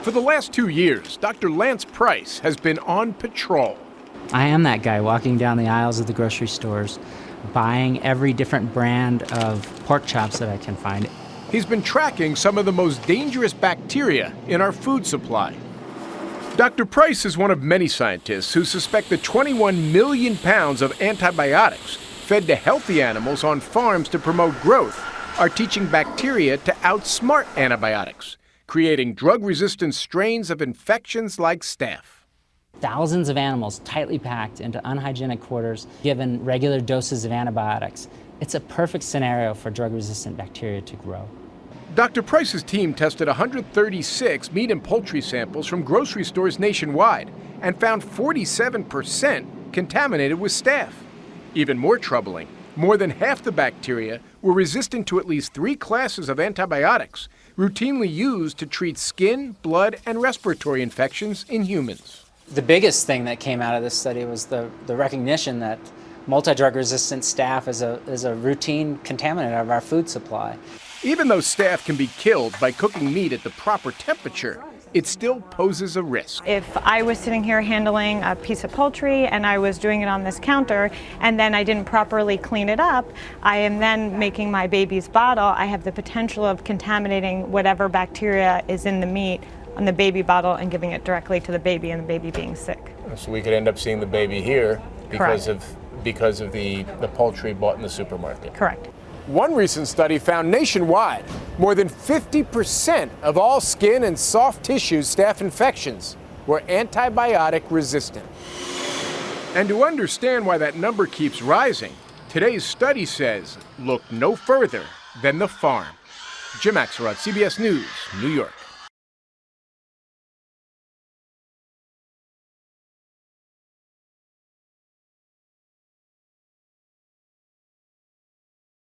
For the last 2 years, Dr. Lance Price has been on patrol. I am that guy walking down the aisles of the grocery stores, buying every different brand of pork chops that I can find. He's been tracking some of the most dangerous bacteria in our food supply. Dr. Price is one of many scientists who suspect that 21 million pounds of antibiotics fed to healthy animals on farms to promote growth are teaching bacteria to outsmart antibiotics, creating drug-resistant strains of infections like staph. Thousands of animals tightly packed into unhygienic quarters, given regular doses of antibiotics. It's a perfect scenario for drug-resistant bacteria to grow. Dr. Price's team tested 136 meat and poultry samples from grocery stores nationwide and found 47% contaminated with staph. Even more troubling, more than half the bacteria were resistant to at least 3 classes of antibiotics routinely used to treat skin, blood, and respiratory infections in humans. The biggest thing that came out of this study was the recognition that multi-drug resistant staph is a routine contaminant of our food supply. Even though staph can be killed by cooking meat at the proper temperature, it still poses a risk. If I was sitting here handling a piece of poultry and I was doing it on this counter and then I didn't properly clean it up, I am then making my baby's bottle. I have the potential of contaminating whatever bacteria is in the meat on the baby bottle and giving it directly to the baby and the baby being sick. So we could end up seeing the baby here because Correct. of the poultry bought in the supermarket. Correct. One recent study found nationwide more than 50% of all skin and soft tissue staph infections were antibiotic resistant. And to understand why that number keeps rising, today's study says, look no further than the farm. Jim Axelrod, CBS News, New York.